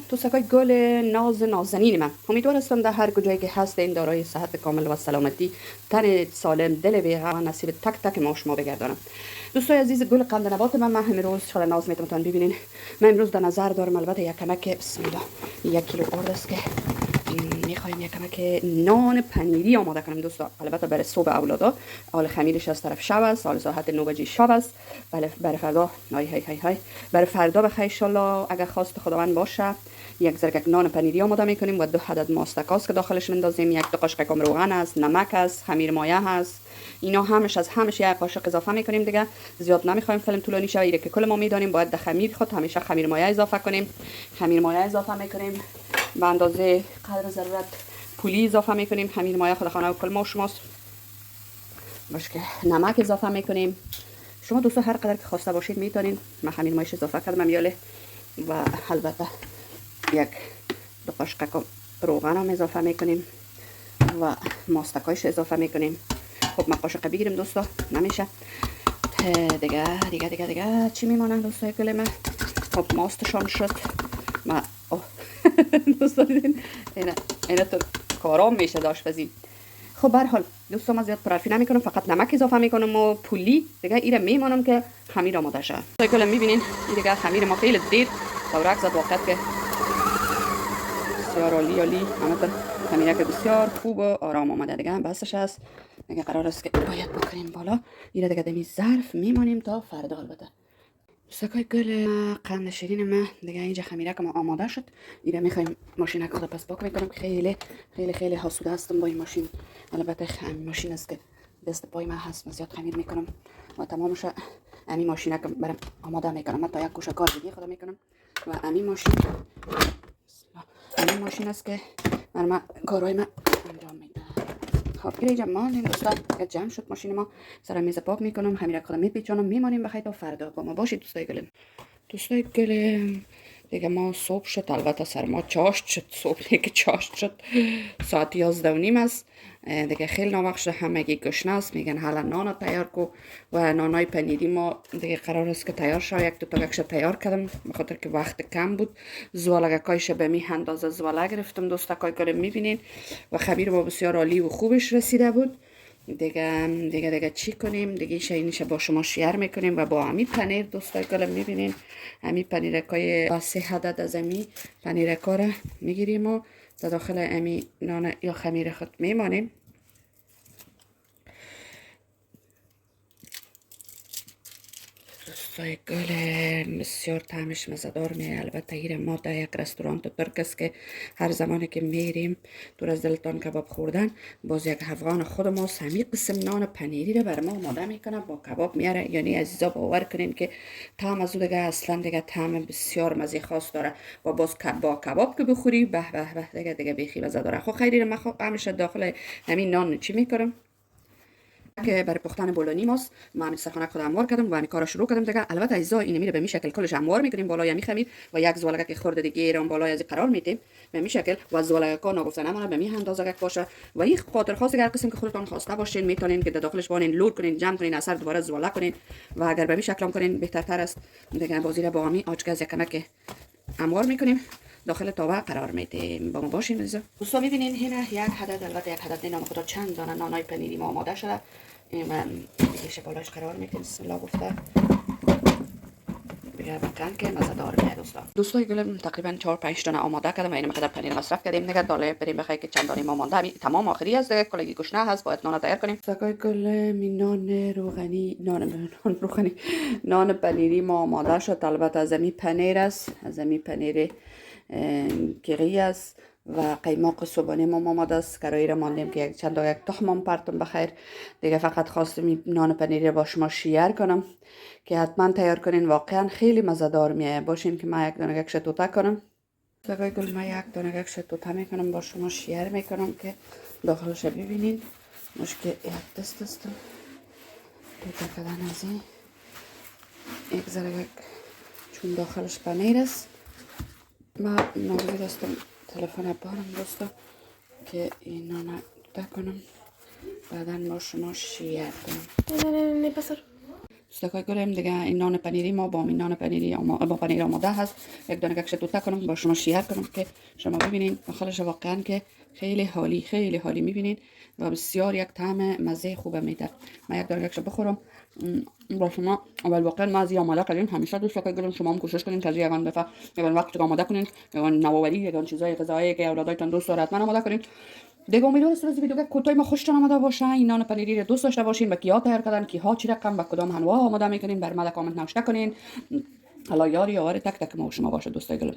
دوستکای گل نازنین من، امیدوارم در هر کجایی که هستین دارای صحت کامل و سلامتی، تن سالم، دل بی‌غم و نصیب تک تک ما شما بگردانم. دوستای عزیز، گل قند نبات من امروز شال ناز میتونم ببینین. من امروز در نظر دارم البته یک کمک بسم الله 1 کیلو آرد است که میخوایم یک کمک نان پنیری آماده کنیم دوستا. البته برای صبح اولادا، حال خمیرش از طرف شب است، حال ساعت 9 بجه شب است. برای فردا برای فردا بخیر ان شاء الله اگر خواست خداوند باشه یک ظرف نان پنیری آماده میکنیم و 2 عدد ماستکاست که داخلش میندازیم، 1 قاشق کم روغن است، نمک است، خمیر مایه هست. اینا همش یک قاشق اضافه میکنیم دیگه. زیاد نمیخوایم فیلم طولانی شه، ایره که کل ما میدانیم باید در خمیر خود همیشه خمیر مایه اضافه کنیم. خمیر مایه اضافه میکنیم به اندازه قدر ضرورت، پولی اضافه میکنیم. خمیر مایه خود خانه و کل ما شماست. باشه که نمک اضافه میکنیم. شما دوستا هر قدر که خواسته باشید میتونین. من خمیر مایه اضافه کردم میاله و البته 1 2 قاشق روغن هم اضافه میکنیم و ماستکایش اضافه میکنیم. خب من قاشق بگیریم دوستا، نمیشه دیگه چی میمانه دوستای گل من؟ خب ماستشان شد. ما دوستا دیدین اینا تو کارام میشه آشپزی. خب به هر حال دوستا من زیاد پرحرفی نمیکنم، فقط نمک اضافه میکنم و پولی دیگه. ایره میمانم که خمیر آماده شه. دوستای گل میبینین این دیگه خمیر ما خیلی دیر دورک زد، واقعا که بسیار عالی خمیره که بسیار خوب و آرام آمده دیگه. بسش است دیگه، قرار است که باید بکنیم بالا. ایره دیگه دمی ظرف میمانیم تا فردا. البته دوستای گل قند شیرین ما دیگه اینجا خمیره که ما آماده شد. ایره میخوایم ماشین خود پس پاک میکنم. خیلی حسوده هستم با این ماشین. البته همین ماشین است که دست پای من هست، من زیاد خمیر میکنم و تمامش همین ماشین که برام آماده میکنم. من تا یک گوشه کار دیگه خدا میکنم و همین ماشین است که من کارهای من انجام میدم. خب اینجا ماندیم دوستا، جمع شد ماشین ما. سر میز پاک میکنم، خمیره خودم میپیچونم، میمانیم بخیر تا فردا با ما باشید دوستای گلم. دیگه ما صبح شد، البته سر ما چاشت شد. صبح که چاشت شد ساعت 11:30 است دیگه. خیلی ناوقت شده، همگی گشنه است. میگن حالا نان تیار کو و نانای پنیری ما دیگه قرار است که تیار شه. 1 2 تا گکش تیار کردم به خاطر که وقت کم بود. زوالگکایش به می اندازه زواله گرفتم دوستای گلم میبینین و خمیر ما بسیار عالی و خوبش رسیده بود. دیگه چی کنیم دیگه؟ اینش با شما شیر میکنیم و با همین پنیر دوستای گلم میبینین. همین پنیرکای با 3 عدد از همین پنیرکا را میگیریم و در داخل همین نان یا خمیر خود میمانیم. دوستای گل بسیار طعمش مزه‌دار میه. البته ایره ما در یک رستوران ترک است که هر زمانی که میریم دور از دلتان کباب خوردن، باز یک افغان خود ما همین قسم نان پنیری رو بر ما آماده میکنه با کباب میاره. یعنی عزیزا باور کنین که طعم از دیگه اصلا دیگه طعم بسیار مزه خاص داره و باز با کباب که بخوری به دیگه بیخی مزه داره. خب خیلی من همیشه داخل همین نان چی میکنم که برای پختن بولونی ماست. ما همین سرخانه خود هموار کردم و همین کارا شروع کردم دیگه. البته عزیزا این میره به این شکل کلش هموار میکنیم بالای همین خمیر و 1 زوالگه که خورده دیگه ایران بالای از قرار میدیم به این شکل و زوالگه کا نگفتن نمونه به این اندازه باشه و این خاطر خاص هر قسم که خودتون خواسته باشین میتونین که داخلش بانین لور کنین، جمع کنین، اثر دوباره زواله کنین و اگر به این شکل هم کنین بهترتر است دیگه. بازی را با همین آچگاز یک کمک هموار میکنیم داخل تاوه قرار میدیم. با ما باشین عزیزا. دوستا میبینین هنا 1 عدد، البته 1 عدد نام خدا چند دانه نانای پنیری ما آماده شده. من دیگه بالاش قرار میدیم. بسم الله گفته بگه بکن که مزه‌دار میاد دوستای گلم. تقریبا 4 5 دانه آماده کردم و این مقدار پنیر مصرف کردیم دیگه. داله بریم بخیر که چند دانه ما مونده. همین تمام آخری است دیگه. کلگی گشنه هست باید نان تیار کنیم. دوستای گلم نان روغنی نان پنیری ما آماده شد. البته از همین پنیر است، از همین پنیر کیری است و قیماق صبحانه ما آماده است. کرایی را ماندیم که یک تخمم پرتم بخیر دیگه. فقط خواستم نان پنیری با شما شیر کنم که حتما تیار کنین، واقعا خیلی مزه‌دار میاد. باشین که من 1 دانه گکش توته کنم. سگای گل من 1 دانه گکش توته میکنم با شما شیر میکنم که داخلش ببینین. مشکل یک دست هستم توته کردن از این یک ذره چون داخلش پنیر است. ما ناگزیر هستم تلفن بارم دوستا که اینا نتوته کنم بعدا با شما شیر کنم. نه پسر دوستای گلم دیگه این نان پنیری ما با این نان پنیری با پنیر آماده هست. یک دانه ککش توته کنم با شما شیر کنم که شما ببینین داخلش واقعا که خیلی حالی میبینین و بسیار یک طعم مزه خوبه میده. من یک دانه ککش بخورم با شما. اول واقعا ما از آماده کردیم. همیشه دوستای گلم شما هم کوشش کنین که از یگان دفعه یگان وقت آماده کنین، یگان نوآوری، یگان چیزای غذایی که اولادایتان دوست دارد من آماده کنین. دیگه امیدوارم از ویدیو کوتاه ما خوشتون آمده باشه. این نان پنیری رو دوست داشته باشین و کیا تیار کردن، کیها چی رقم و کدام انواع آماده میکنین، بر من کامنت نوشته کنین. الله یاری آور تک تک ما و شما باشه دوستای گلم.